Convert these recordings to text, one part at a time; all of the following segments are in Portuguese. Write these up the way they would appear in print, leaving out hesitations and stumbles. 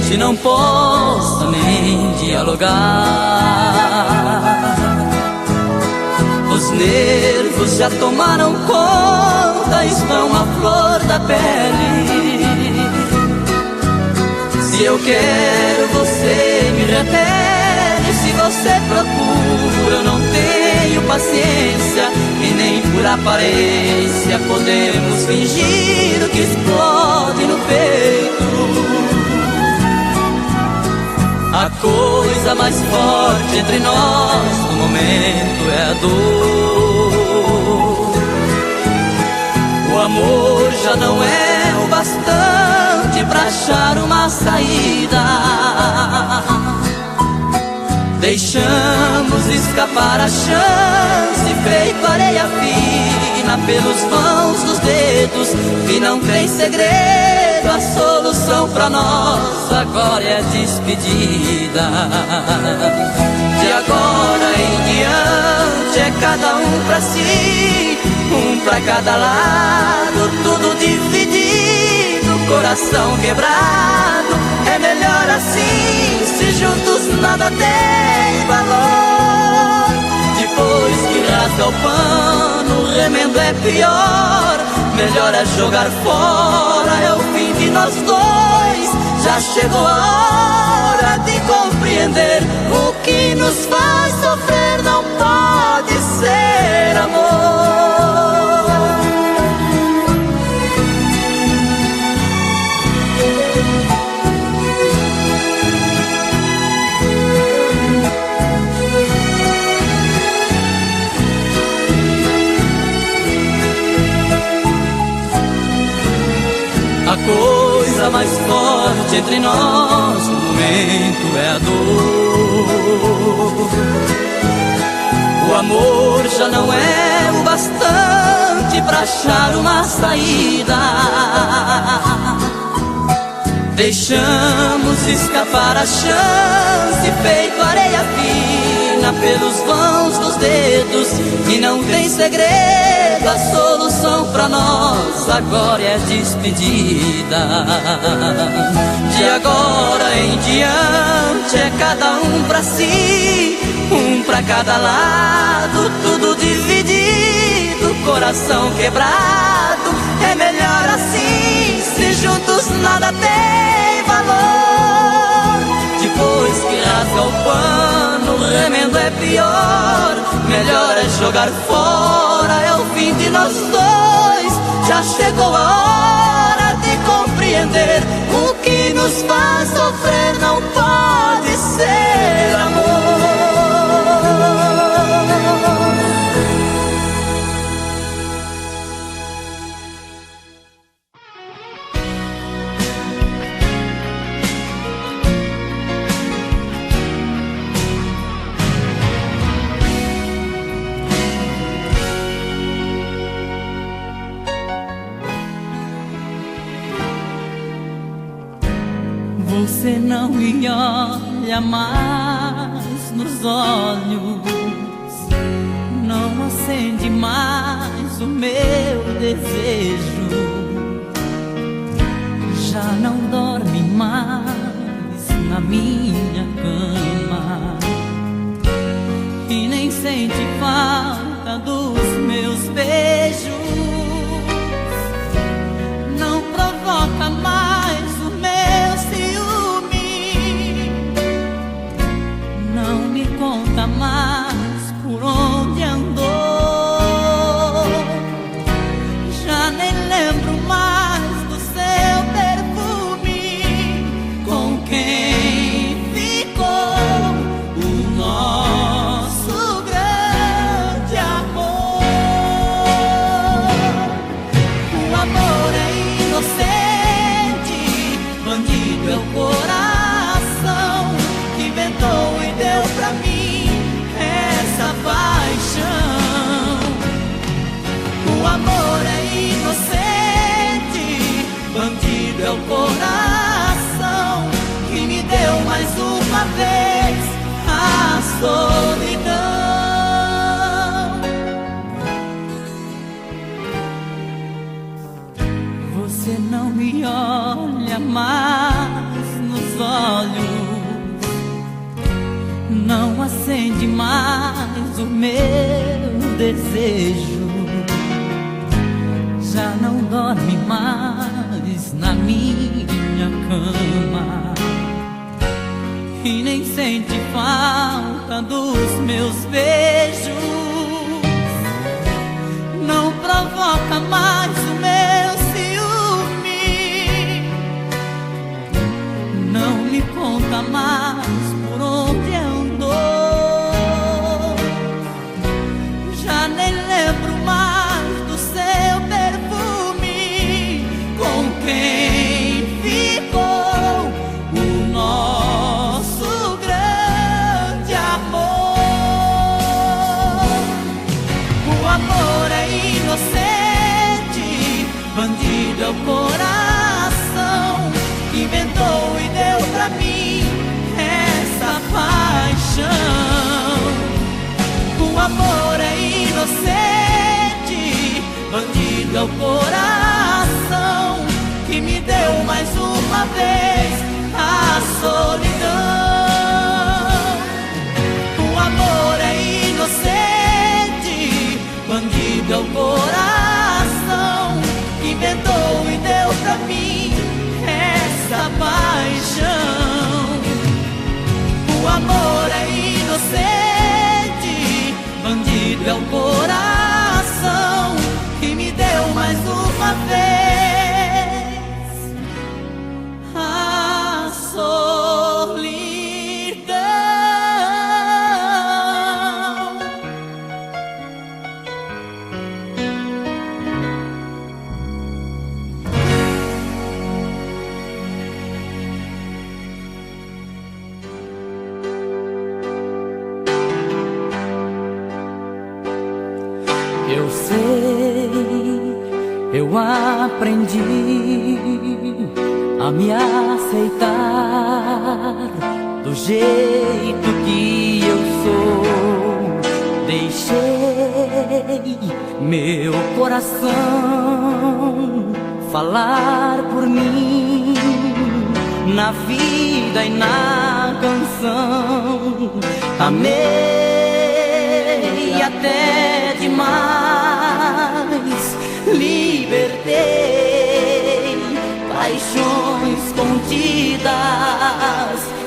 gente não possa nem dialogar. Os nervos já tomaram conta, estão à flor da pele. Se eu quero, você me repele. Se você procura, eu não tenho paciência. E nem por aparência podemos fingir o que explode no peito. A coisa mais forte entre nós no momento é a dor. O amor já não é o bastante pra achar uma saída. Deixamos escapar a chance, feito areia fina pelos vãos dos dedos. E não tem segredo, a solução pra nós agora é a despedida. De agora em diante é cada um pra si, um pra cada lado, tudo dividido, coração quebrado. É melhor assim, se juntos nada tem valor. Depois que rasga o pano, o remendo é pior. Melhor é jogar fora, é o fim de nós dois. Já chegou a hora de compreender: o que nos faz sofrer não pode ser amor. A coisa mais forte entre nós no momento é a dor. O amor já não é o bastante pra achar uma saída. Deixamos escapar a chance, feito areia fina pelos vãos dos dedos. E não tem segredo, a solução pra nós agora é despedida. De agora em diante é cada um pra si, um pra cada lado, tudo dividido, coração quebrado. É melhor assim, se juntos nada tem valor. Depois que rasga o pano, o remendo é pior. Melhor é jogar fora, é o fim de nós dois. Já chegou a hora de compreender: o que nos faz sofrer não pode ser amor. Você não me olha mais nos olhos, não acende mais o meu desejo, já não dorme mais na minha cama e nem sente falta dos meus beijos, não provoca mais o meu ciúme, não me conta mais por onde andou, já nem lembro mais do seu perfume, com quem ficou o nosso grande amor. O amor é inocente, bandido é o coração que inventou e deu pra mim essa paixão. O amor é inocente, bandido é o coração que me deu mais uma vez a solidão. Você não me olha mais nos teus olhos não acende mais o meu desejo. Já não dorme mais na minha cama e nem sente falta dos meus beijos. Não provoca mais o meu ciúme, não me conta mais por onde andou. Já nem lembro mais do seu perfume, com quem ficou o nosso grande amor. O amor é inocente, bandido é o coração que inventou e deu pra mim essa paixão. O amor é inocente, bandido é o coração que me deu mais uma vez a solidão. O amor é inocente, bandido é o coração que inventou e deu pra mim essa paixão. O amor é inocente, bandido é o coração que me deu mais uma vez a solidão. Eu sei, eu aprendi a me aceitar do jeito que eu sou. Deixei meu coração falar por mim na vida e na canção. Amei até demais, libertei paixões contidas,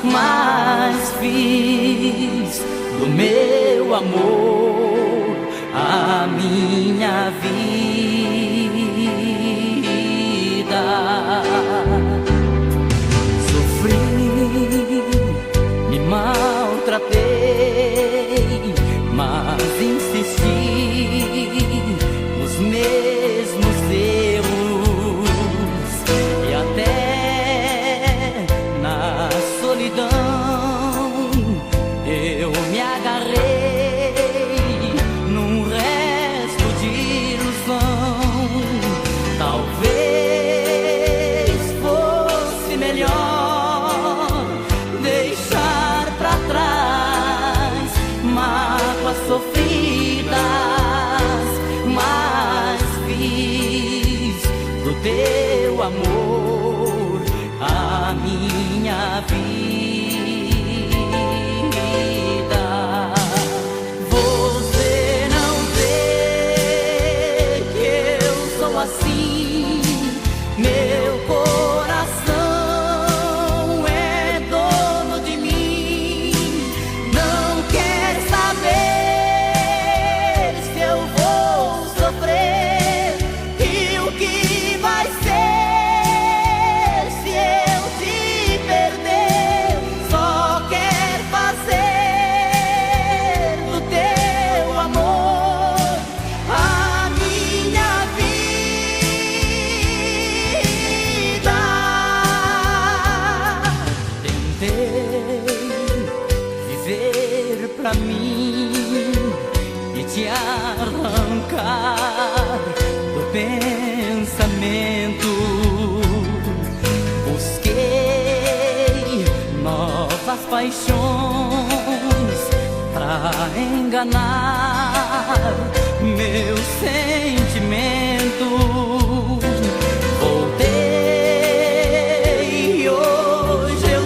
mas fiz do meu amor a minha vida. Sofri, me maltratei, mas insisti nos mesmos erros e até na solidão eu me agarrei num resto de ilusão. Talvez fosse melhor deixar pra trás mágoas sofridas, mas fiz do teu amor a minha vida. Você não vê que eu sou assim, meu coração é dono de mim. Não quer saber se eu vou sofrer e o que vai ser se eu te perder. Só quer fazer do teu amor a minha vida. Tentei viver pra mim e te arrancar do pensamento. Busquei novas paixões pra enganar meu sentimento. Voltei e hoje eu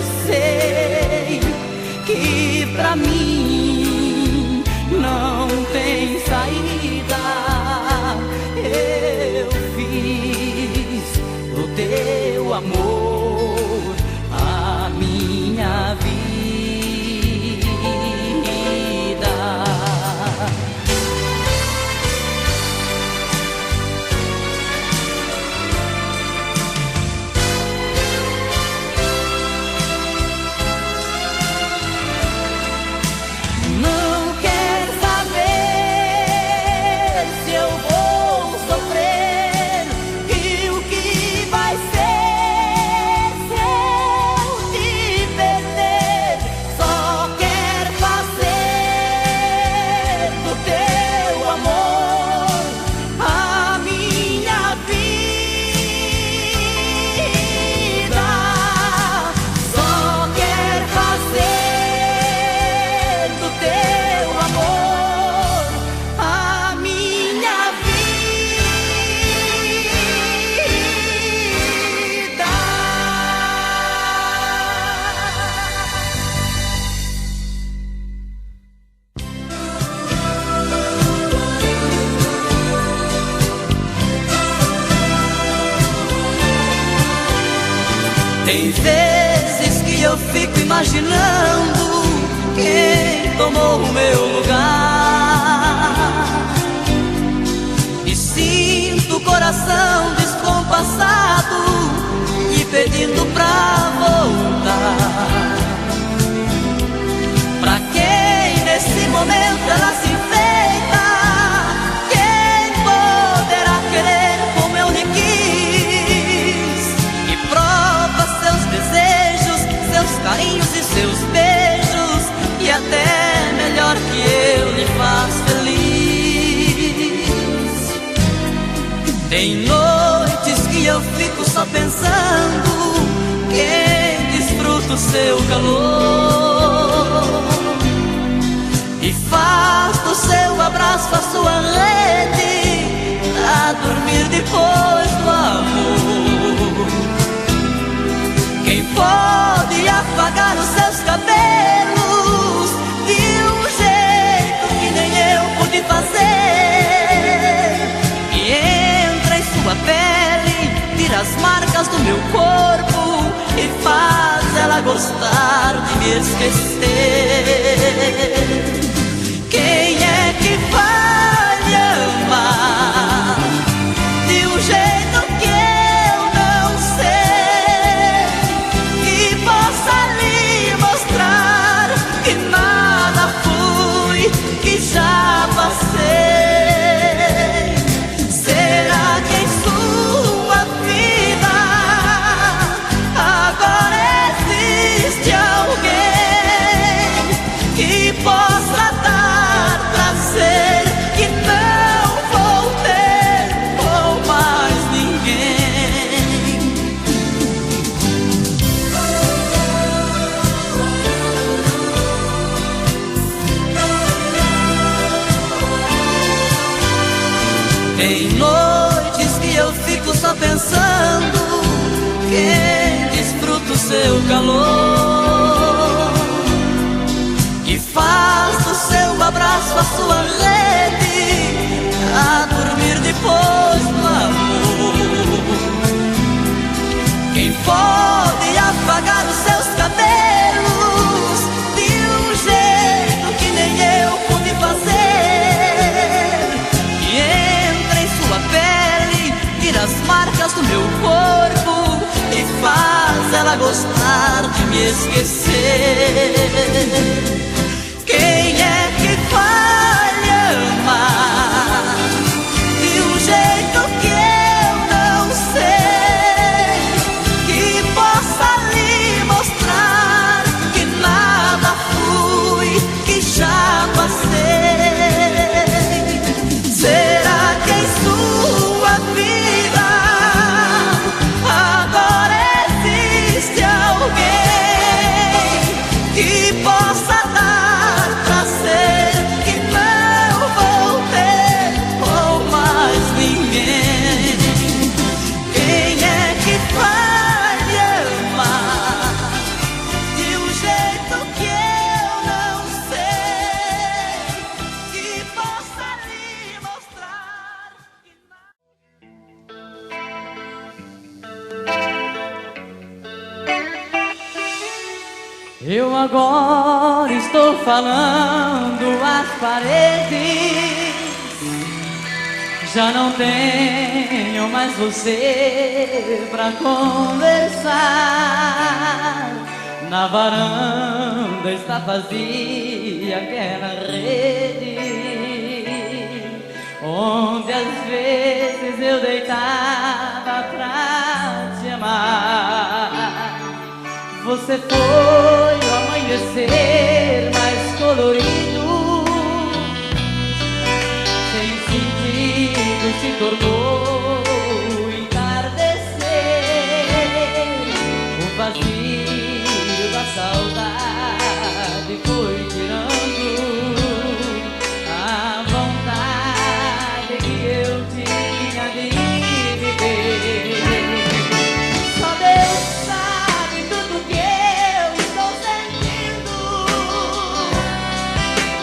Tem vezes que eu fico imaginando quem tomou o meu lugar, e sinto o coração descompassado e pedindo pra voltar. Pra quem nesse momento ela se enfeita, quem poderá querer como eu lhe quis, e prova seus desejos, seus carinhos e seus beijos, e até melhor que eu lhe faz feliz. Tem noites que eu fico só pensando quem desfruta o seu calor, e faz do seu abraço a sua rede pra dormir depois do amor. Quem pode afagar os seus cabelos de um jeito que nem eu pude fazer, e entra em sua pele, tira as marcas do meu corpo e faz ela gostar de me esquecer. Quem é que vai me amar de um jeito que eu não sei, que possa lhe mostrar que nada fui, que já passei? Será que em sua vida agora existe alguém que possa dar prazer que não vou ter com mais ninguém? Tem noites que eu fico só pensando quem desfruta o seu calor, e faz do seu abraço a sua rede a dormir depois do amor. Quem pode apagar os seus cabelos de um jeito que nem eu pude fazer, e entra em sua pele, tira as marcas do meu corpo e faz ela gostar de me esquecer? Quem é que vai me amar de um jeito que eu não sei, que possa lhe mostrar que nada fui, que já passei? Será que em sua vida agora existe alguém que possa dar prazer que não vou ter com mais ninguém? Quem é que vai me amar de um jeito que eu não sei, que possa lhe mostrar que Eu agora estou falando às paredes, já não tenho mais você pra conversar. Na varanda está vazia aquela rede onde às vezes eu deitava pra te amar. Você foi o amanhecer mais colorido, sem sentido se tornou o entardecer. O vazio da saudade foi tirando a vontade que eu tinha de viver. Só Deus sabe tudo que eu estou sentindo.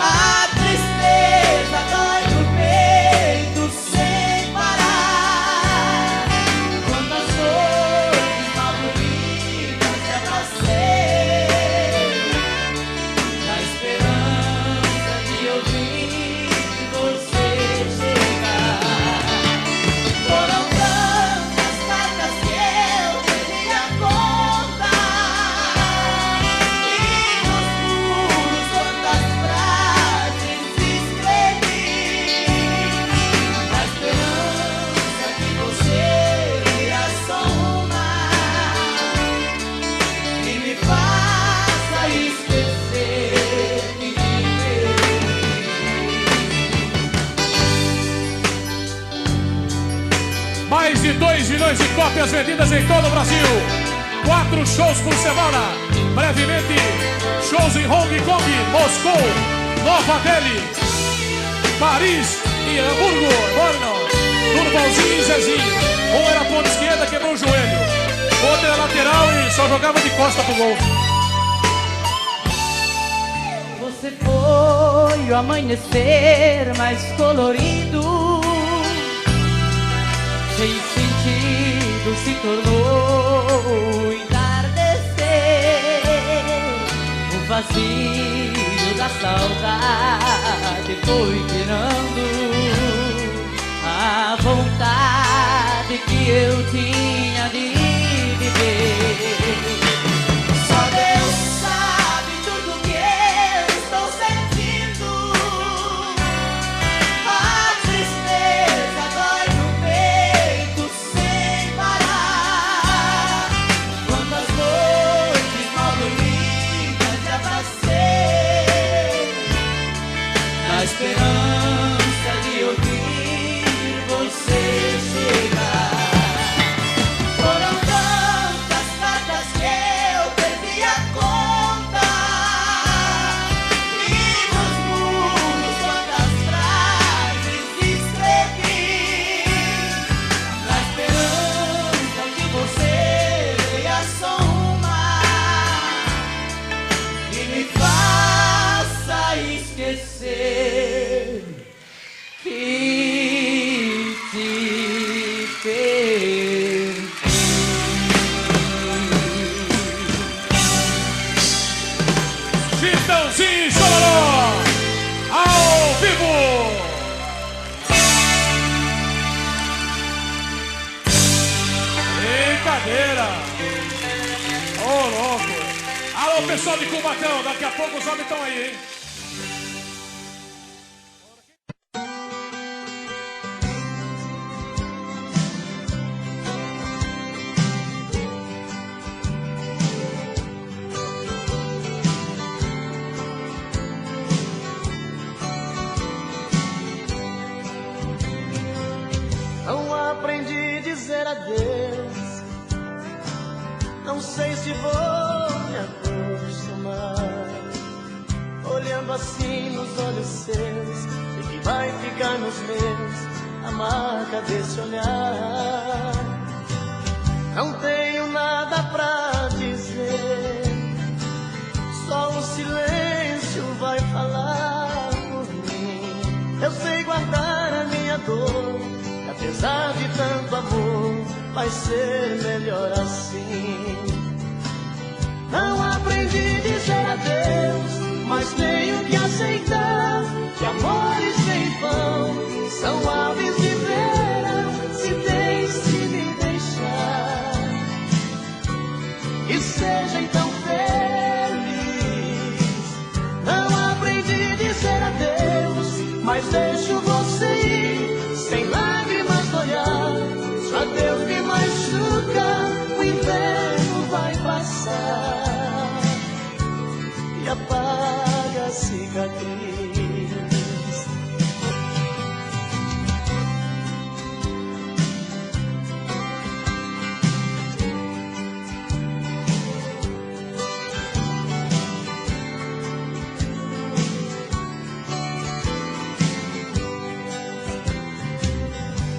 A tristeza dói no peito sem parar. Mais de 2 milhões de cópias vendidas em todo o Brasil. 4 shows por semana. Brevemente, shows em Hong Kong, Moscou, Nova Delhi, Paris e Hamburgo, Brno. Durvalzinho e Zezinho. Um era ponta esquerda, quebrou o joelho. O outro era lateral e só jogava de costa pro gol. Você foi o amanhecer mais colorido, sem sentido se tornou o entardecer. O vazio da saudade foi tirando a vontade que eu tinha de viver. Só Deus sabe tudo que eu estou sentindo. A tristeza dói no peito sem parar. Quantas noites mal dormidas já passei, na esperança de ouvir você chegar. Foram tantas cartas que eu perdi a conta, e nos muros quantas frases escrevi, na esperança que você leia só uma e me faça esquecer que te perdi. Chitãozinho e Chororó, ao vivo. Brincadeira. Ô, louco. Alô, pessoal de Cubatão, daqui a pouco os homens estão aí, hein? Não aprendi a dizer adeus, não sei se vou me acostumar. Olhando assim nos olhos seus, e que vai ficar nos meus a marca desse olhar. Não tenho nada pra dizer, só o silêncio vai falar por mim. Eu sei guardar a minha dor, apesar de tanto amor, vai ser melhor assim. Não aprendi a dizer adeus, mas tenho que aceitar que amores sem vão são aves de verão, se tens que me deixar. E seja então feliz. Não aprendi a dizer adeus, mas deixo você ir, sem lágrimas no olhar. Só Deus me machuca, o inverno vai passar e apaga a cicatriz.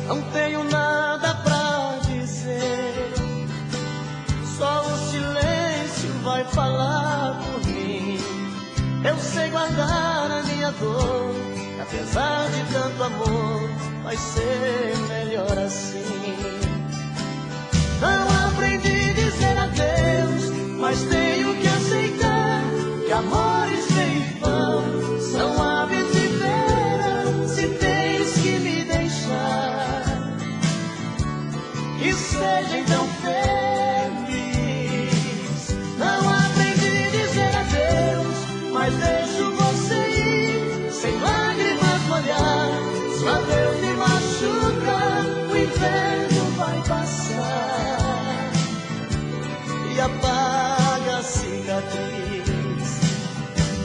Não tenho nada pra dizer, só o silêncio vai falar por mim. Eu sei guardar a minha dor, apesar de tanto amor, vai ser melhor assim. Não aprendi a dizer adeus, mas tenho que aceitar que amores sem vão são aves de verão, se tens que me deixar. E seja então feliz. Não aprendi a dizer adeus, mas deixo você ir, sem lágrimas no olhar. Só Deus me machuca, o inverno vai passar e apaga a cicatriz.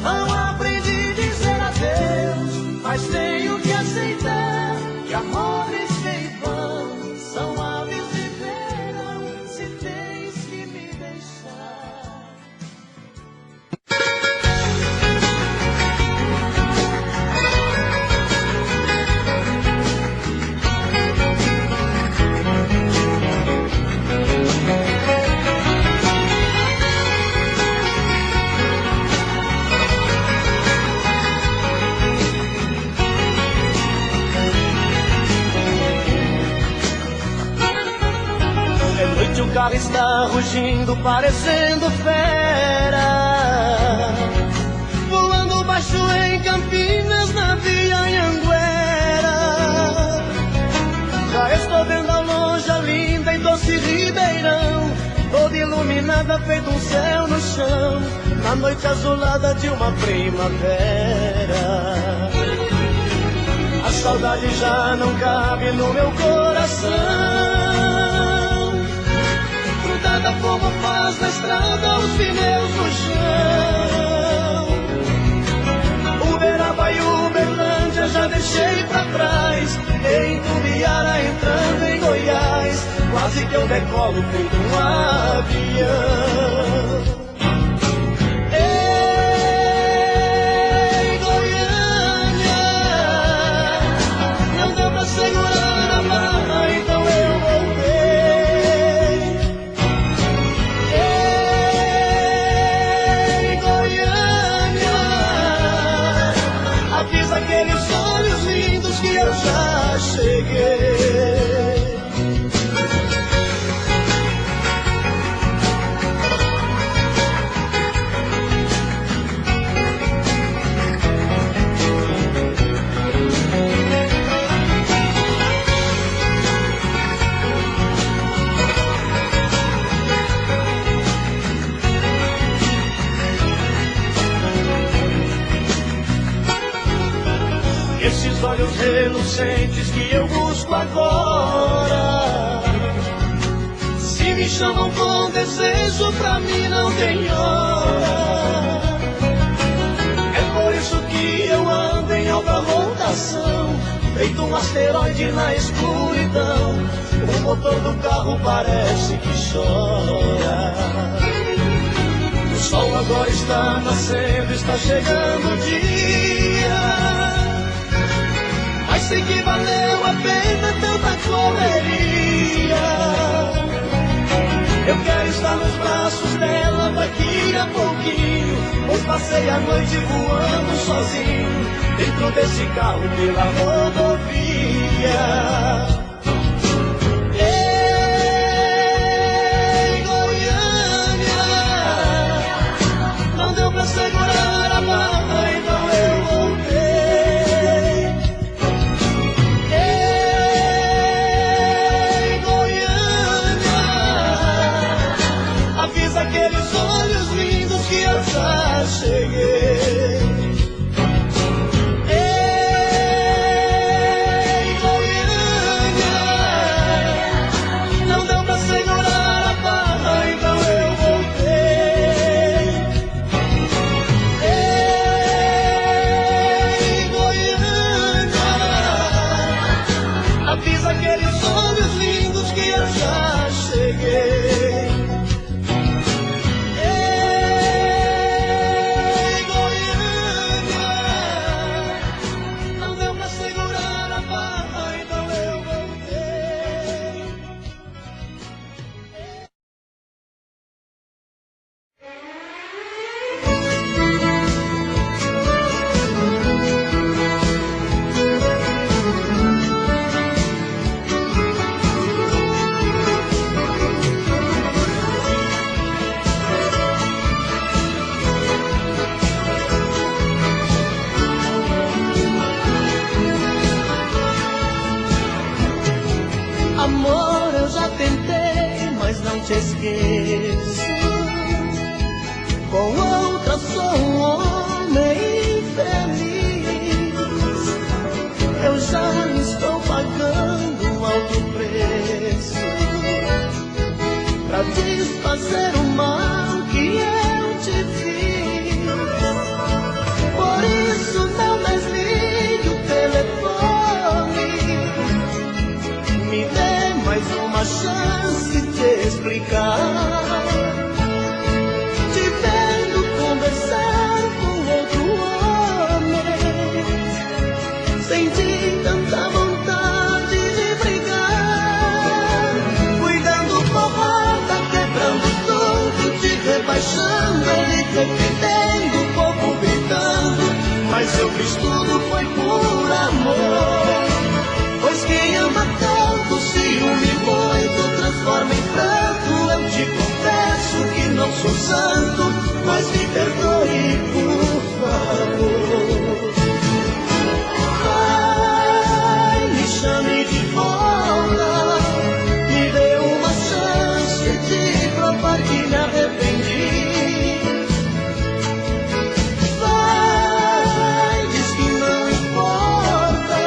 Não aprendi a dizer adeus, mas tenho que aceitar que amores sem vão são aves noite o carro está rugindo, parecendo fera, voando baixo em Campinas, na Via Anhanguera. Já estou vendo ao longe a linda e doce Ribeirão, toda iluminada, feito um céu no chão, na noite azulada de uma primavera. A saudade já não cabe no meu coração, grudada como faz na estrada os pneus no chão. Uberaba e Uberlândia já deixei pra trás, em Tubiara entrando em Goiás, quase que eu decolo feito um avião. Ei, Goiânia, não deu pra segurar a barra, então eu voltei. Ei, Goiânia, avisa aqueles olhos lindos que eu já cheguei. Esses olhos relucentes que eu busco agora, se me chamam com desejo, pra mim não tem hora. É por isso que eu ando em alta rotação, feito um asteroide na escuridão. O motor do carro parece que chora. O sol agora está nascendo, está chegando o dia, mas sei que valeu a pena tanta correria. Eu quero estar nos braços dela daqui a pouquinho, pois passei a noite voando sozinho, dentro desse carro pela rodovia. Ei, Goiânia, não deu pra segurar a barra, então eu voltei. Aqueles olhos lindos que eu já cheguei. Ei, Goiânia, não deu pra segurar a barra, então eu voltei. Ei, Goiânia, avisa aqueles olhos lindos que eu já cheguei. Amor, eu já tentei, mas não te esqueço. Com outra sou um homem infeliz. Eu já estou pagando um alto preço pra desfazer o mal que eu te fiz. Por isso não desligue o telefone, me dê mais uma chance de explicar. Te vendo conversar com outro homem, senti tanta vontade de brigar. Fui dando porrada, quebrando tudo, te rebaixando, ele defendendo, o povo gritando. Mas eu fiz tudo, foi por amor. Pois quem ama tanto, ciúme muito, transforma em pranto, santo, mas me perdoe, por favor. Ai, me chame de volta, me dê uma chance de provar que me arrependi. Vai, diz que não importa,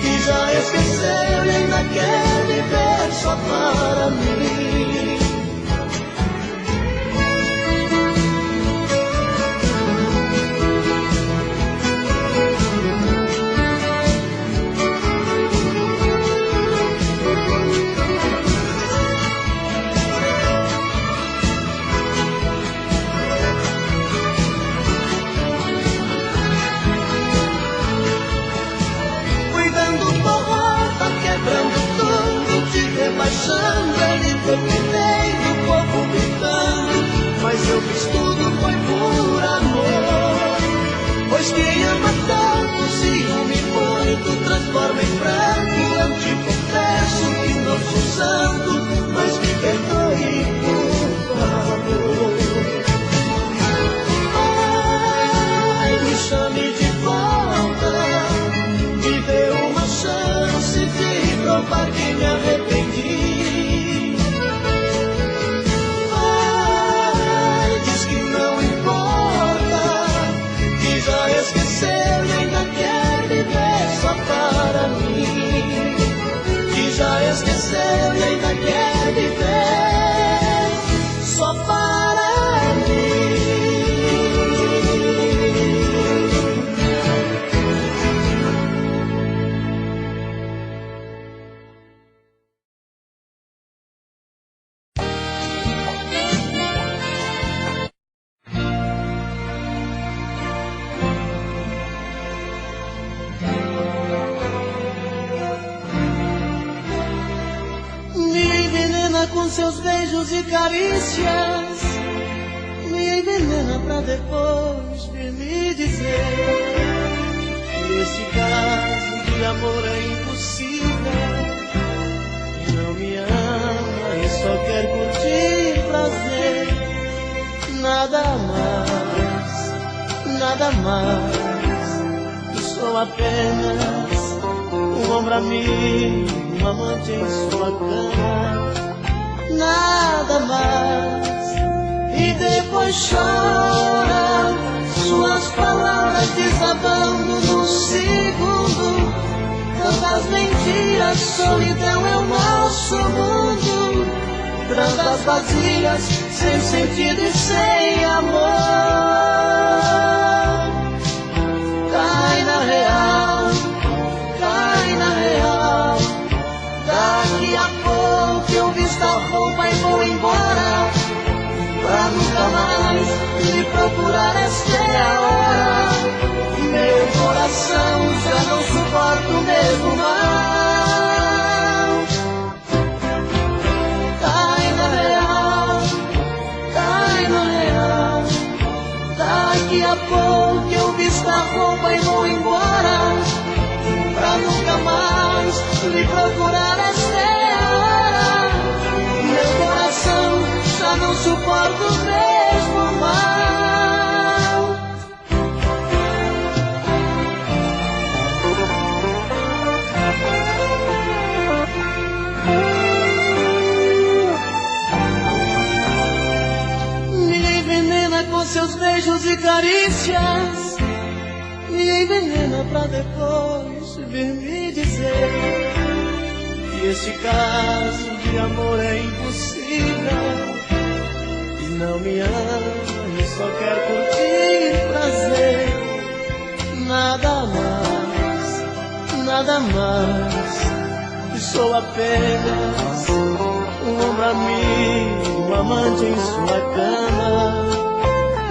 que já esqueceu e ainda quer viver só para mim. Rebaixando, ele terminei o povo gritando, mas eu fiz tudo foi por amor. Pois quem ama tanto, ciúme muito, transforma em pranto. Eu te confesso que não sou santo, mas me perdoe, por favor. Ai, me chame de volta, me dê uma chance de provar que me arrependi. Esqueceu e ainda quer viver só para mim. Com seus beijos e carícias, me envenena pra depois vir me dizer que esse caso de amor é impossível. Não me ama e só quer curtir prazer. Nada mais, sou apenas um ombro amigo, um amante em sua cama. Nada mais, e depois chora, suas palavras desabando no segundo. Tantas mentiras, solidão é o nosso mundo. Trandas vazias, sem sentido e sem amor. Cai na real, daqui a pouco eu visto a roupa e vou embora, pra nunca mais me procurar. Esta é a hora, meu coração já não suporta o mesmo mal. Cai na real, daqui a pouco eu visto a roupa e vou embora, pra nunca mais me procurar. Esta é a hora, meu coração já não suporta o mesmo mal. Me envenena com seus beijos e carícias, me envenena pra depois vir me dizer que esse caso de amor é impossível. E não me ama e só quer curtir prazer. Nada mais, sou apenas um ombro amigo, um amante em sua cama.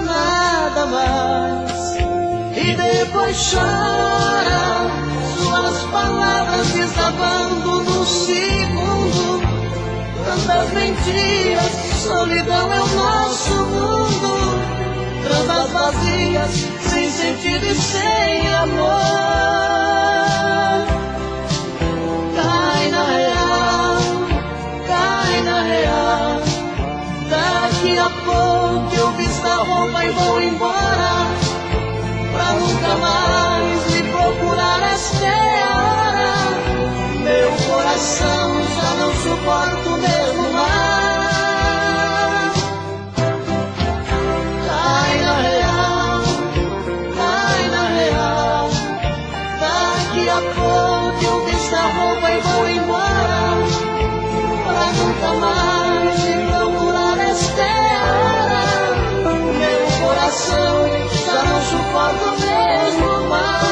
Nada mais, e depois chora, suas palavras desabando no segundo. Tantas mentiras, solidão é o nosso mundo. Trandas vazias, sem sentido e sem amor. Cai na real, daqui a a pouco eu visto a roupa e vou embora, pra nunca mais me procurar. Esta é a hora, meu coração já não suporta o mesmo mar. Ai, na real, daqui a pouco eu visto a roupa e vou embora, pra nunca mais me procurar. Esta é a hora, meu coração já não suporta o mesmo mar.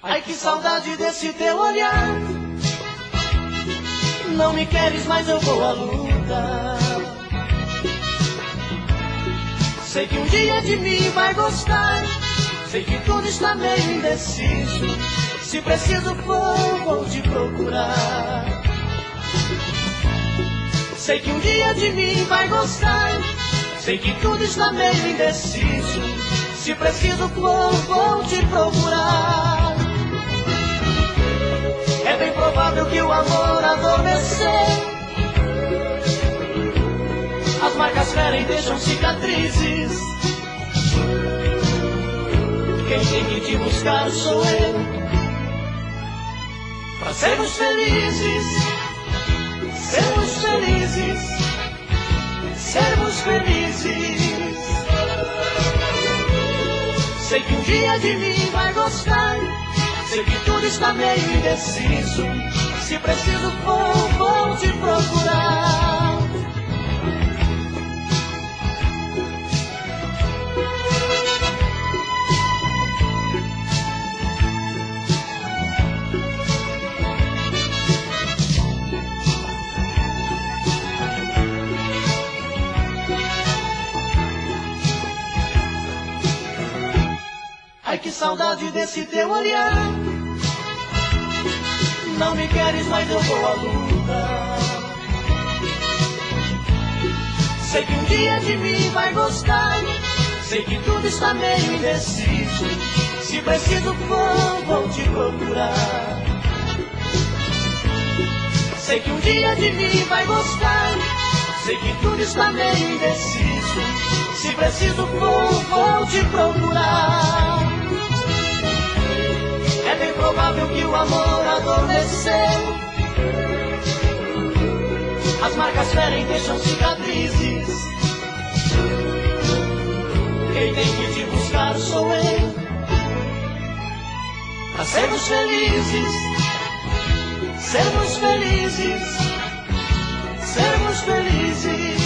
Ai, que saudade desse teu olhar. Não me queres, mas eu vou à luta. Sei que um dia de mim vai gostar. Sei que tudo está meio indeciso. Se preciso for, vou te procurar. Sei que um dia de mim vai gostar. Sei que tudo está meio indeciso. Se preciso for, vou te procurar. É bem provável que o amor adormeceu. As marcas ferem, deixam cicatrizes. Quem tem que te buscar sou eu. Pra sermos felizes, sermos felizes, sermos felizes. Sei que um dia de mim vai gostar. Sei que tudo está meio indeciso. Se preciso for, vou te procurar. Ai, que saudade desse teu olhar. Não me queres, mas eu vou à luta. Sei que um dia de mim vai gostar. Sei que tudo está meio indeciso. Se preciso for, vou te procurar. Sei que um dia de mim vai gostar. Sei que tudo está meio indeciso. Se preciso for, vou te procurar. É bem provável que o amor adormeceu. As marcas ferem, deixam cicatrizes. Quem tem que te buscar sou eu. Pra sermos felizes, sermos felizes, sermos felizes.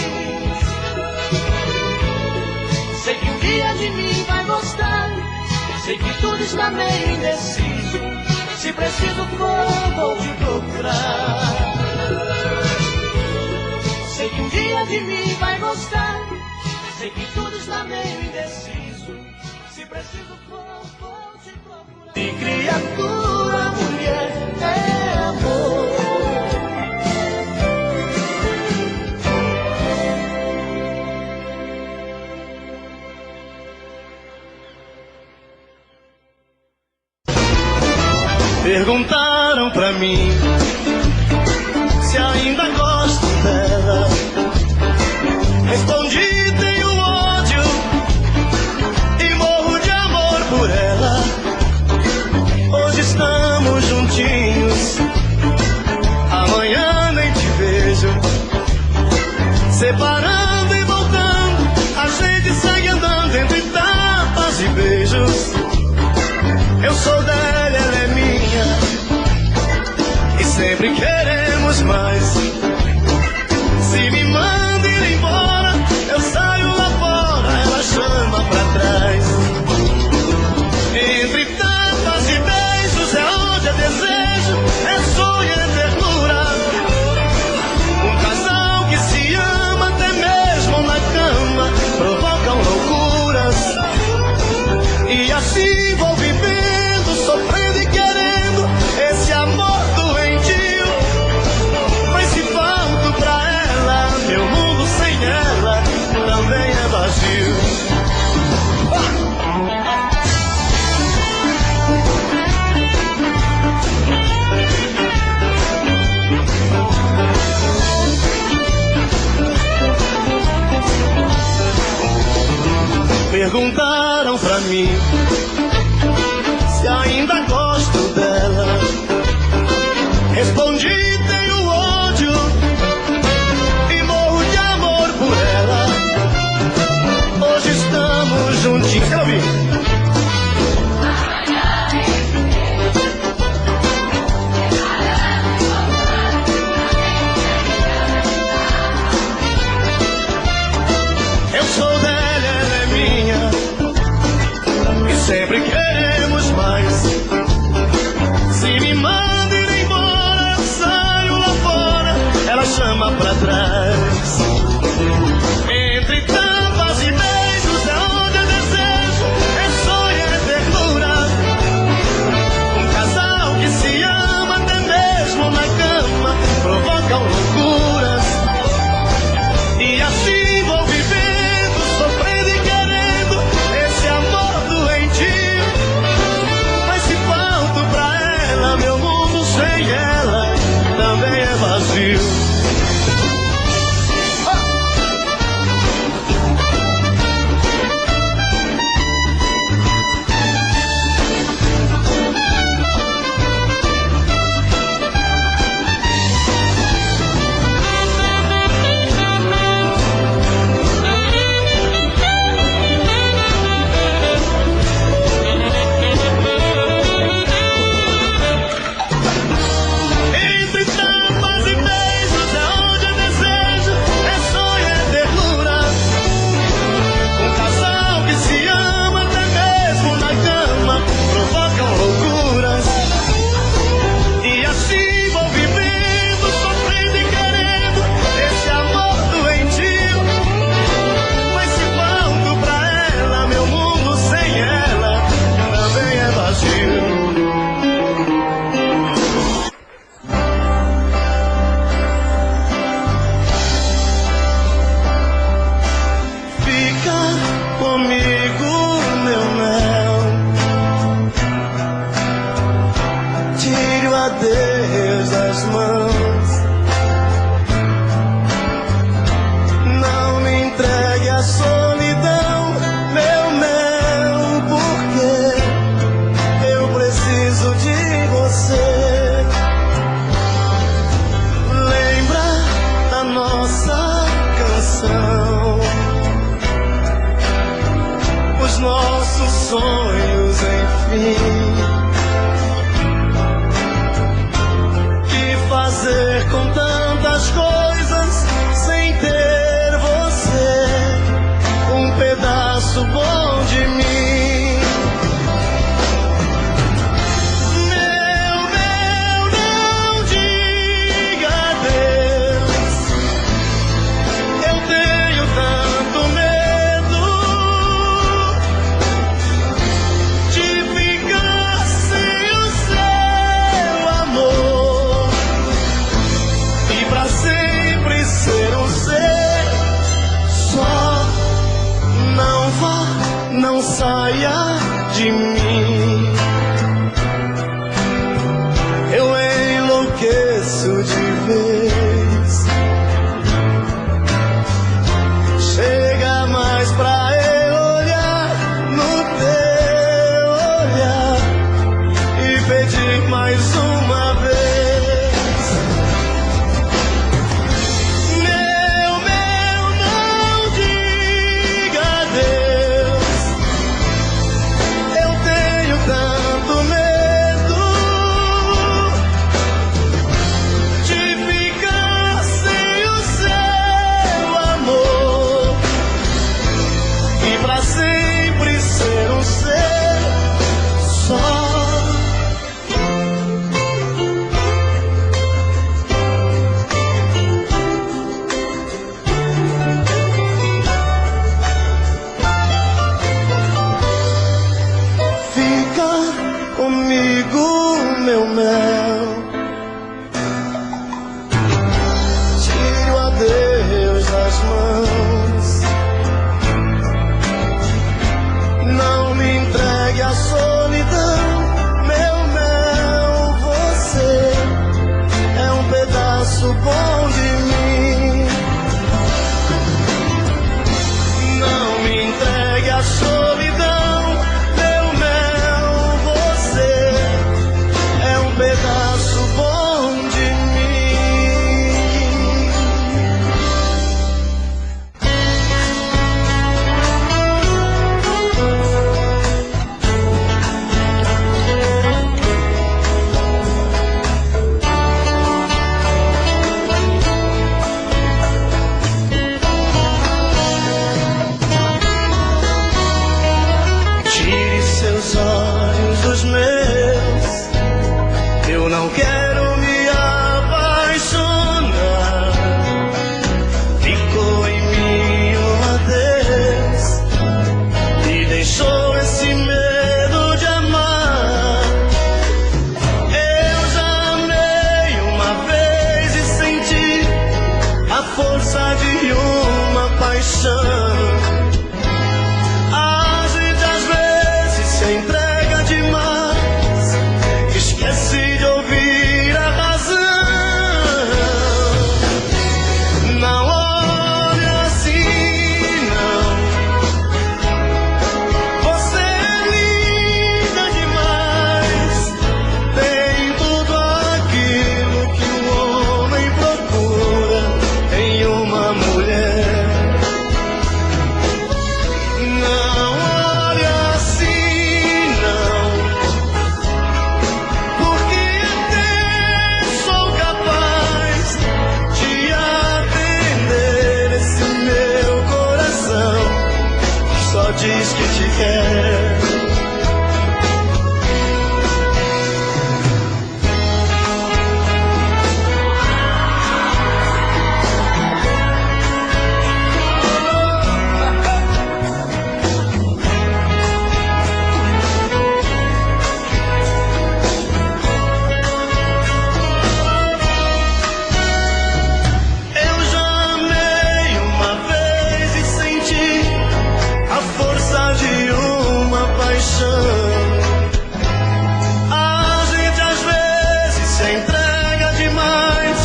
Sei que um dia de mim vai gostar. Sei que tudo está meio indeciso. Se preciso for, vou te procurar. Sei que um dia de mim vai gostar. Sei que tudo está meio indeciso. Se preciso for, vou te procurar. E criatura, mulher, é amor. Perguntaram pra mim se ainda gosto dela. Respondi, tenho ódio e morro de amor por ela. Hoje estamos juntinhos, amanhã nem te vejo. Separando e voltando, a gente segue andando entre tapas e beijos. Eu sou dela, ela é minha, e sempre queremos mais. assim vou vivendo, sofrendo e querendo esse amor doentio. Mas se falto pra ela, meu mundo sem ela também é vazio. Perguntaram pra mim se ainda gosto dela. Respondi, tenho ódio e morro de amor por ela. Hoje estamos juntinhos. Quero ouvir. Eu sou dela, ela é minha, e sempre queremos mais. Se me manda ir embora, eu saio lá fora, ela chama pra trás. Entre tapas e beijos é onde eu desejo, é sonho, é ternura. Um casal que se ama até mesmo na cama provocam loucuras. E assim vou vivendo, sofrendo e querendo esse amor doentio. Mas se falto pra ela, meu mundo sem ela também é vazio. Entre tapas e beijos é onde eu desejo, é sonho, é ternura. Um casal que se ama até mesmo na cama provocam loucuras. E assim vou vivendo, sofrendo e querendo esse amor doentio. Mas se falto pra ela, meu mundo sem ela também é vazio. Fica comigo, meu mel. Tire o adeus das mãos. Não me entregue à solidão, meu mel, porque eu preciso de você. Lembra da nossa canção, os nossos sonhos, enfim. Que fazer com tantas coisas sem ter você, um pedaço bom de mim. Meu, não diga adeus. Eu tenho tanto medo de ficar sem o seu amor e pra sempre ser um ser só. Não vá, não saia de mim. Eu enlouqueço de vez. Chega mais pra eu olhar no teu olhar e pedir mais uma vez. Meu, não diga adeus. Eu tenho tanto medo de ficar sem o seu amor e pra sempre ser um ser só. ficar comigo, meu mel. Tire o adeus das mãos, não me entregue à solidão, meu mel. Você é um pedaço bom de mim. Não me entregue à solidão, meu mel. Você é um pedaço bom de mim. Tire seus olhos dos meus, eu não quero me apaixonar. Ficou em mim um adeus e deixou esse medo de amar. Eu já amei uma vez e senti a força de uma paixão. A gente às vezes se entrega demais, esquece de ouvir a razão. Não olhe assim, não. Você é linda demais, tem tudo aquilo que um homem procura em uma mulher. Não olhe assim, não, porque até sou capaz de atender esse meu coração que só diz que te quer. Eu já amei uma vez e senti a força de uma paixão. A gente às vezes se entrega demais,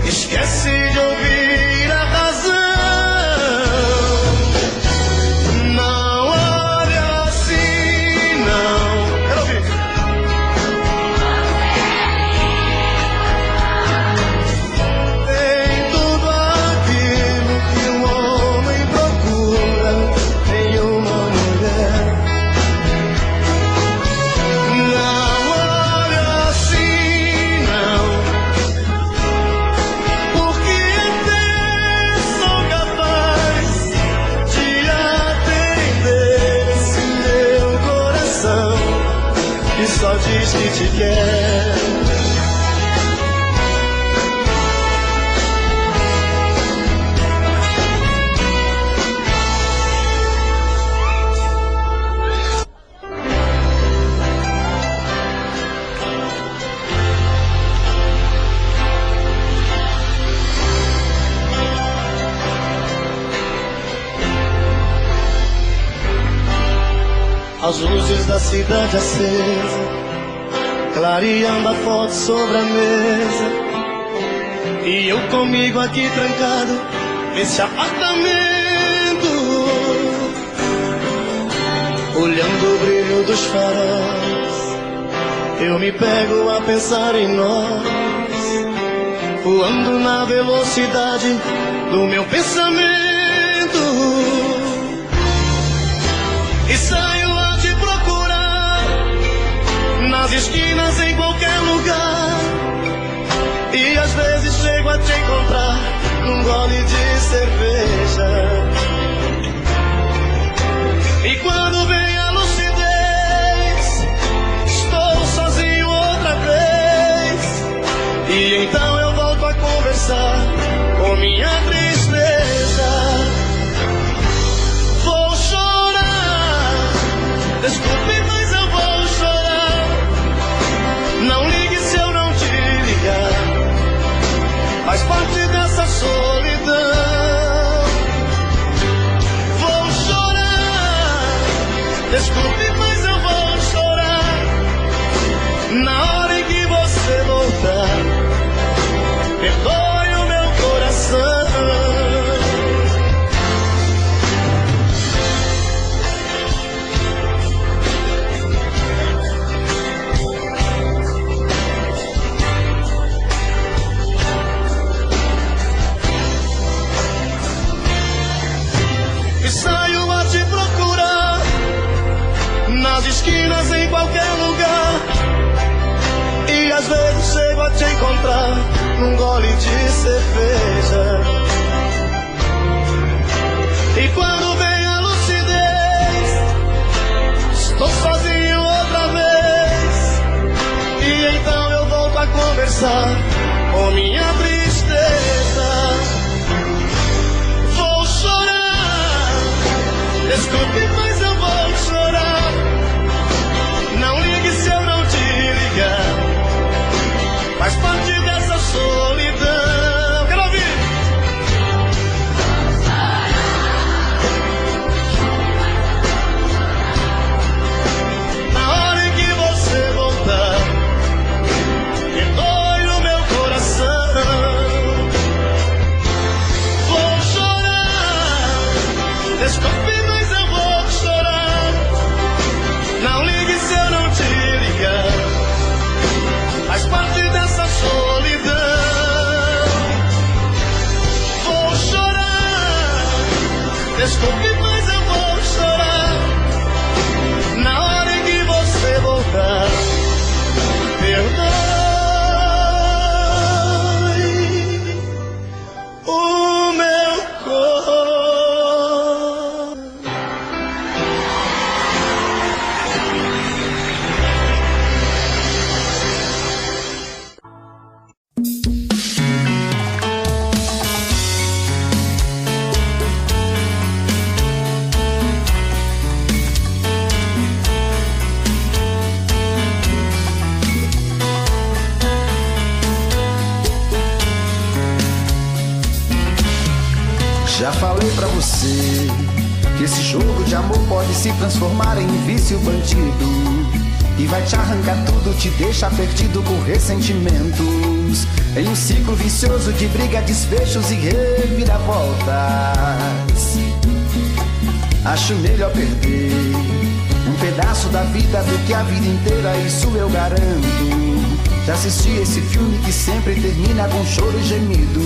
esquece de ouvir a razão. Não olhe assim, não. Quero ouvir. Tem tudo aquilo que um homem procura em uma mulher. Não olhe assim, não, porque até sou capaz de atender esse meu coração que só diz que te quer. As luzes da cidade acesa, clareando a foto sobre a mesa, e eu comigo aqui trancado nesse apartamento, olhando o brilho dos faróis. Eu me pego a pensar em nós, voando na velocidade do meu pensamento, e saio a te procurar nas esquinas, em qualquer lugar. E às vezes chego a te encontrar num gole de cerveja. E quando vem a lucidez, estou sozinho outra vez. E então eu volto a conversar com minha tristeza. Vou chorar, desculpe, mas eu vou Na hora em que você voltar, perdoe o meu coração. E saio a te procurar nas esquinas, em qualquer lugar. E às vezes chego a te encontrar num gole de cerveja. E quando vem a lucidez, estou sozinho outra vez. E então eu volto a conversar com minha tristeza. Vou chorar, desculpe, mas eu vou chorar. Não ligue se eu não te ligar, faz parte dessa solidão. Quero ouvir. Na hora em que você voltar, perdoe o meu coração. Vou chorar, desculpe, mas eu vou chorar. Não ligue se eu não te ligar, faz parte dessa solidão. Vou chorar, desculpe, mas eu vou chorar. Na hora em que você voltar, perdoe o meu coração. Já falei pra você que esse jogo de amor pode se transformar em vício bandido, e vai te arrancar tudo, te deixar perdido por ressentimentos, em um ciclo vicioso de briga, desfechos e reviravoltas. Acho melhor perder um pedaço da vida do que a vida inteira, isso eu garanto. Já assisti esse filme que sempre termina com choro e gemido.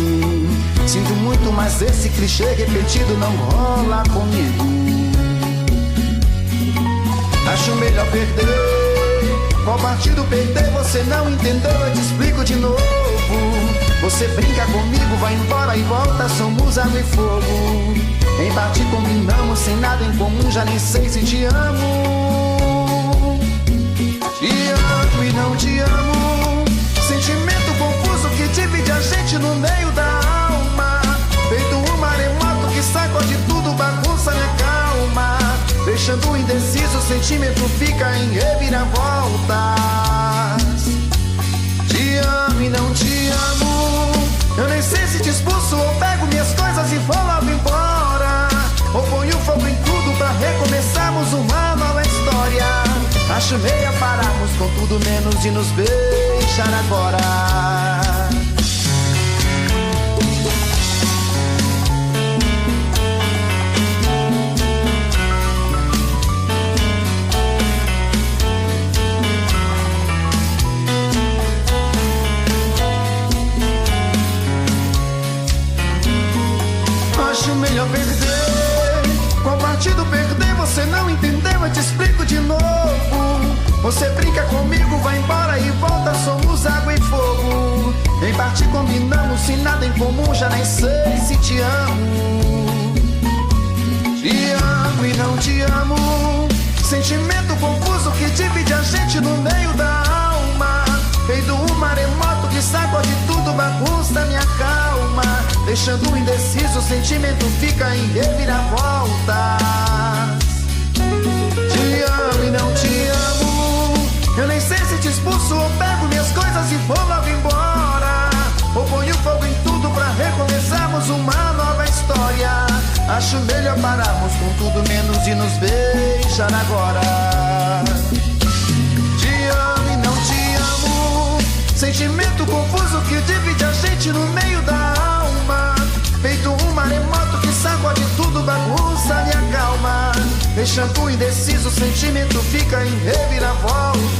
Sinto muito, mas esse clichê repetido não rola comigo. Acho melhor perder. Qual partido perder? Você não entendeu, eu te explico de novo. Você brinca comigo, vai embora e volta, somos água e fogo. Em partir combinamos, sem nada em comum, já nem sei se te amo. Te amo e não te amo. Sentimento confuso que divide a gente no meio da alma. Feito um maremoto que sacode tudo, bagunça minha calma. Deixando indeciso, o sentimento fica em reviravoltas. Te amo e não te amo. Eu nem sei se te expulso ou pego minhas coisas e vou logo embora, ou ponho fogo em tudo pra recomeçarmos uma nova história. Acho meia pararmos com tudo menos de nos beijar agora. Acho melhor perder. Qual partido perder? Você não entendeu, eu te explico de novo. Você brinca comigo, vai embora e volta, somos água e fogo. Em parte combinamos, sem nada em comum, já nem sei se te amo. Te amo e não te amo. Sentimento confuso que divide a gente no meio da alma. Feito um maremoto que sacode tudo, bagunça minha calma. Deixando indeciso, o sentimento fica em reviravoltas. Te amo e não te amo. Eu nem sei se te expulso ou pego minhas coisas e vou logo embora, ou ponho fogo em tudo pra recomeçarmos uma nova história. Acho melhor pararmos com tudo menos de nos beijar agora. Te amo e não te amo. deixando indeciso, o sentimento fica em reviravoltas.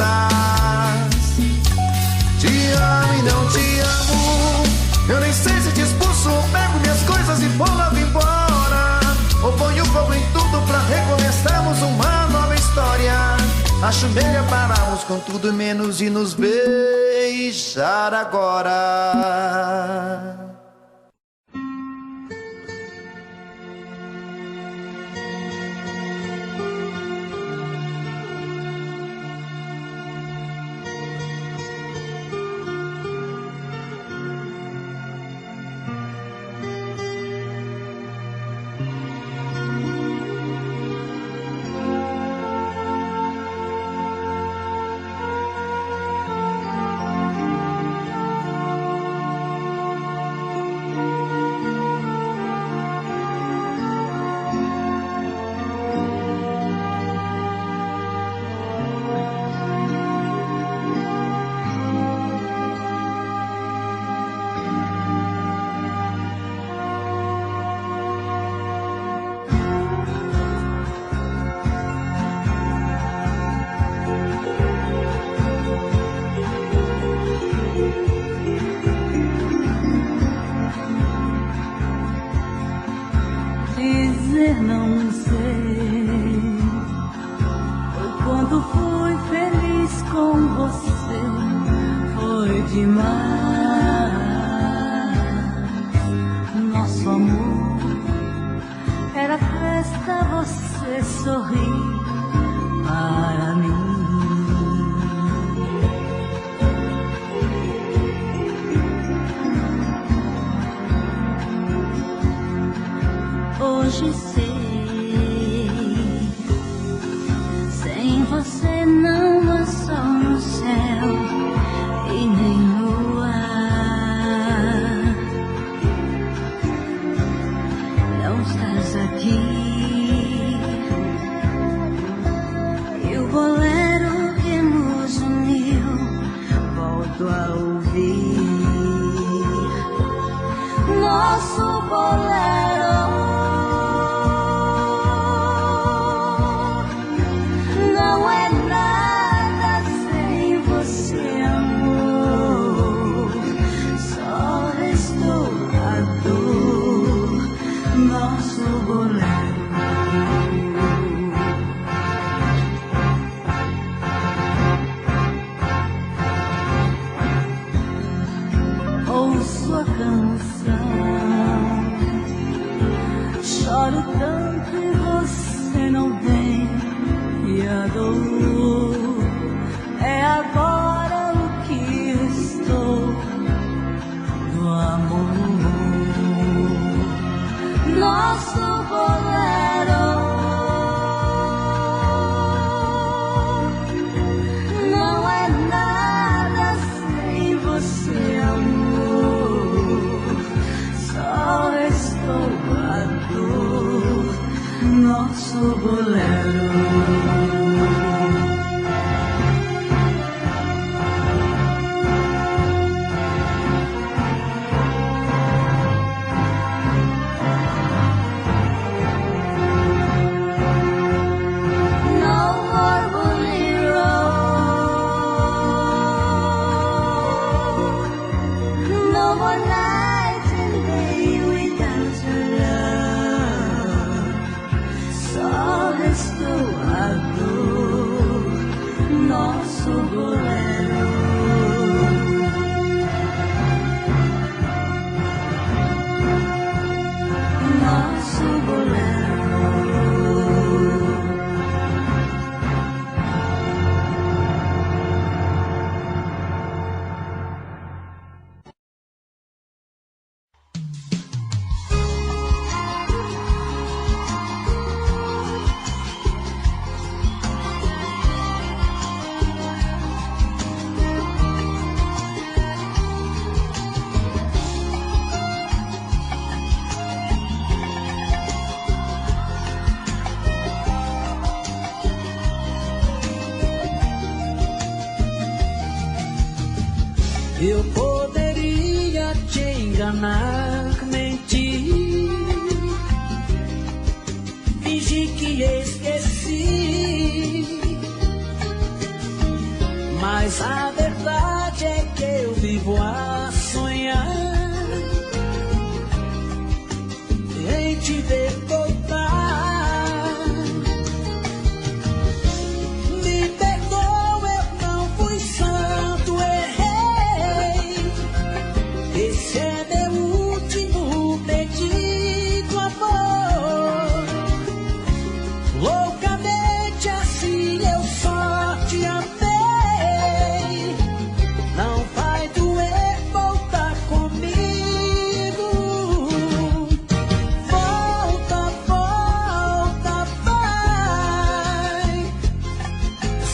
Te amo e não te amo, eu nem sei se te expulso ou pego minhas coisas e vou logo embora, ou ponho fogo em tudo pra recomeçarmos uma nova história. Acho melhor pararmos com tudo menos de nos beijar agora. Dizer não sei, foi quando fui feliz com você, foi demais. Nosso amor era festa, você sorriu para mim. Hoje sei, sem você não há sol no céu e nem lua. Não estás aqui e o bolero que nos uniu volto a ouvir. Nosso bolero choro tanto e você não vem, e a dor é agora o que estou do amor. Nosso bolero não é nada sem você, amor. Só restou a dor, nosso bolero. Eu poderia te enganar, mentir, fingir que esqueci. esqueci. Mas a verdade é que eu vivo a sonhar em te ver voltar. Me perdoa, eu não fui santo, errei. Esse é meu último pedido, amor. Loucamente assim eu só te amei. Não vai doer voltar comigo. Volta, volta, vai.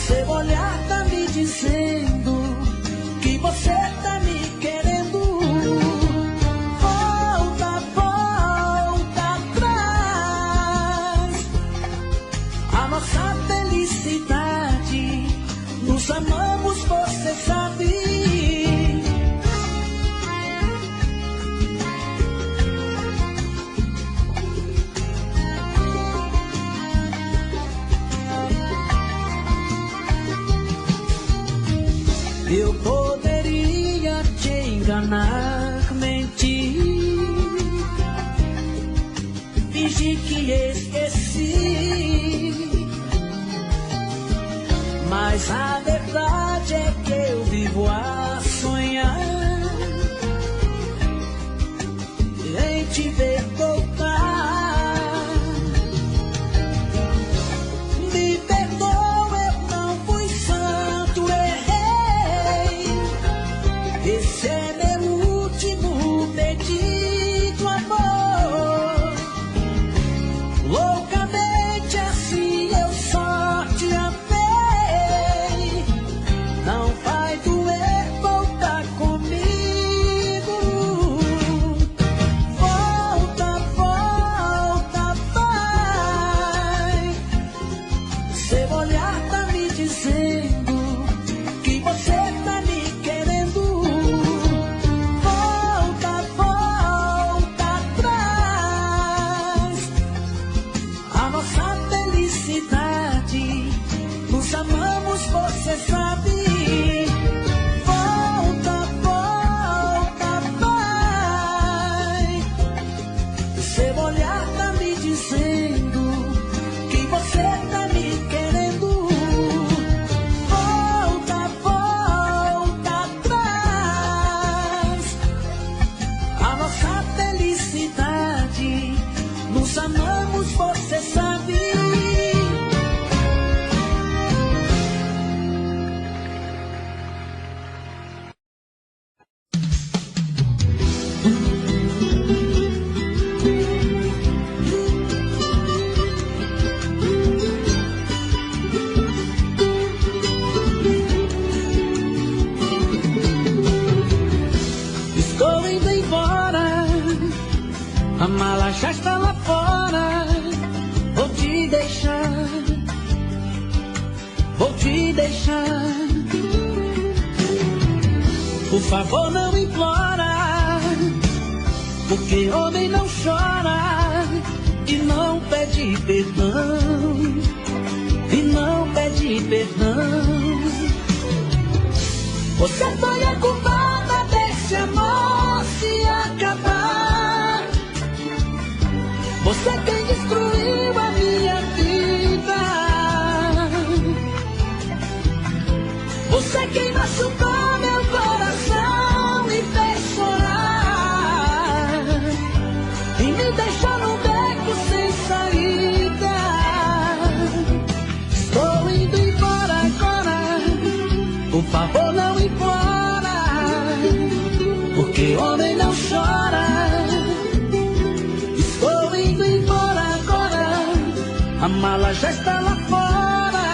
Seu olhar tá me dizendo que você tá me querendo. Volta, volta atrás. A nossa felicidade, nos amamos, você sabe. Eu poderia te enganar, mentir, fingir que esqueci. Mas a verdade é que eu vivo a sonhar em te ver voltar. Me perdoa, eu não fui santo, errei. Esse é meu último pedido, amor. Loucamente assim eu só te amei. Não vai doer voltar comigo. Volta, volta, vai. Seu olhar tá me dizendo que você tá me querendo. Volta, volta atrás. A nossa felicidade, nos amamos, você sabe. Volta, volta, vai. Seu olhar tá me dizendo que você tá me querendo. Volta, volta atrás. A nossa felicidade, nos amamos, você sabe. Estou indo embora, a mala já está lá fora. Vou te deixar, vou te deixar. Por favor, não implora, porque homem não chora e não pede perdão, e não pede perdão. Você foi a culpada desse amor se acabar. Você quem destruiu a minha vida. Você quem machucou meu coração e fez chorar, e me deixou num beco sem saída. Estou indo embora agora, por favor não implora, porque homem não chora. Estou indo embora agora, a mala já está lá fora,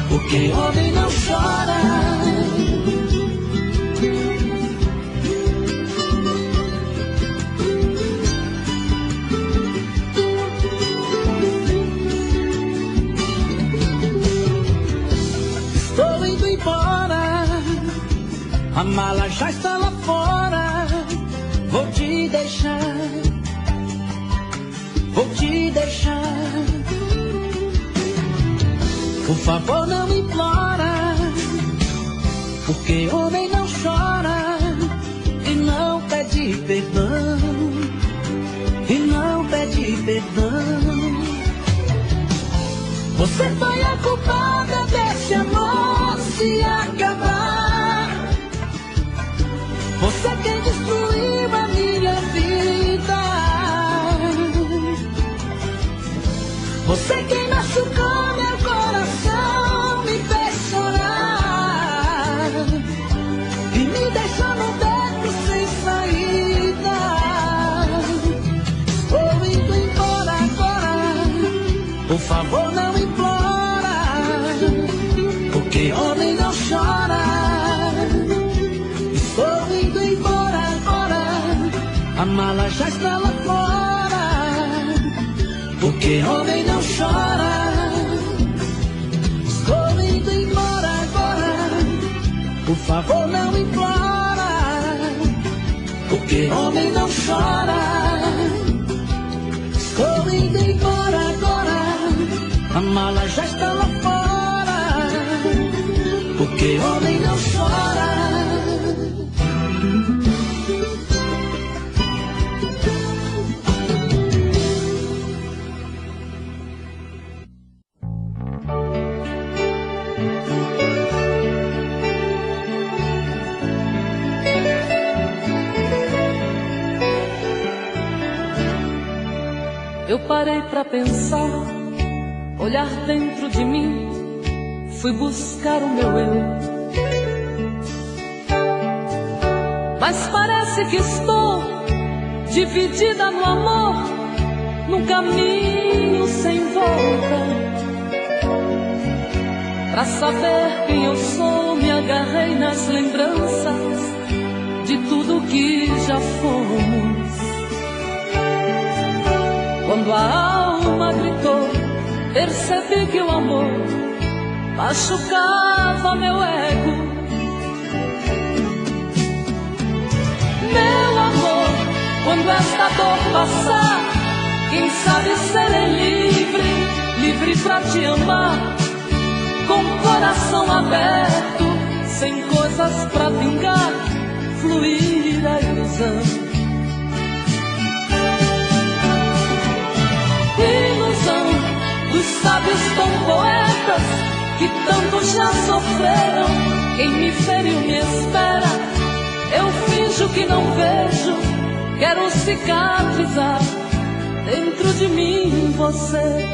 porque homem não chora. Estou indo embora, a mala já está lá fora. Vou te deixar, vou te deixar. Por favor, não implora, porque homem não chora e não pede perdão, e não pede perdão. Você foi a culpada desse amor se acabar. Você quem destruiu a minha vida. Você quem machucou meu coração, me fez chorar e me deixou no beco sem saída. Estou indo embora agora, por favor não implora, porque homem não chora. Estou indo embora agora, a mala já está lá fora, porque homem não chora. Estou indo embora agora, por favor não implora, porque homem não chora. Estou indo embora agora, a mala já está lá fora, porque homem não chora. Eu parei pra pensar, olhar dentro de mim, fui buscar o meu eu. Mas parece que estou dividida no amor, num caminho sem volta. Pra saber quem eu sou, me agarrei nas lembranças de tudo que já fomos. Quando a alma gritou, percebi que o amor machucava meu ego. Meu amor, quando esta dor passar, quem sabe serei livre, livre pra te amar, com o coração aberto, sem coisas pra vingar, fluir a ilusão. Ilusão dos sábios tão poetas que tanto já sofreram. Quem me feriu me espera, eu finjo que não vejo, quero cicatrizar dentro de mim você.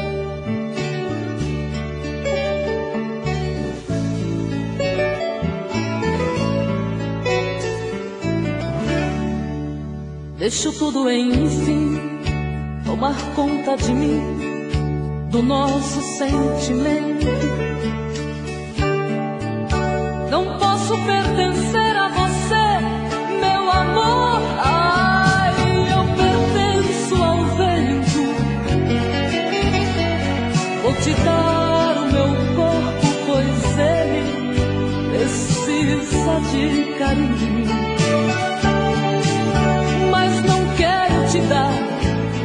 Deixo tudo enfim tomar conta de mim, do nosso sentimento. Não posso pertencer a você, meu amor. Ai, eu pertenço ao vento. Vou te dar o meu corpo, pois ele precisa de carinho. Mas não quero te dar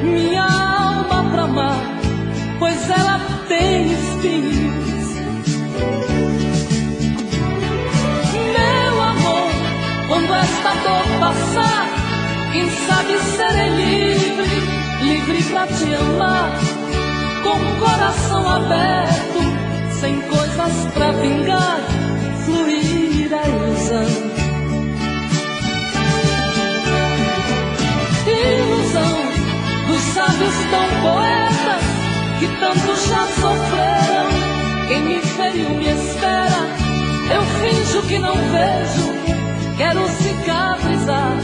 minha alma pra amar, pois ela tem espinhos. Meu amor, quando esta dor passar, quem sabe serei livre, livre pra te amar, com o coração aberto, sem coisas pra vingar, fluir a ilusão. Ilusão dos sábios tão poetas que tanto já sofreram. Quem me feriu me espera, eu finjo que não vejo, quero cicatrizar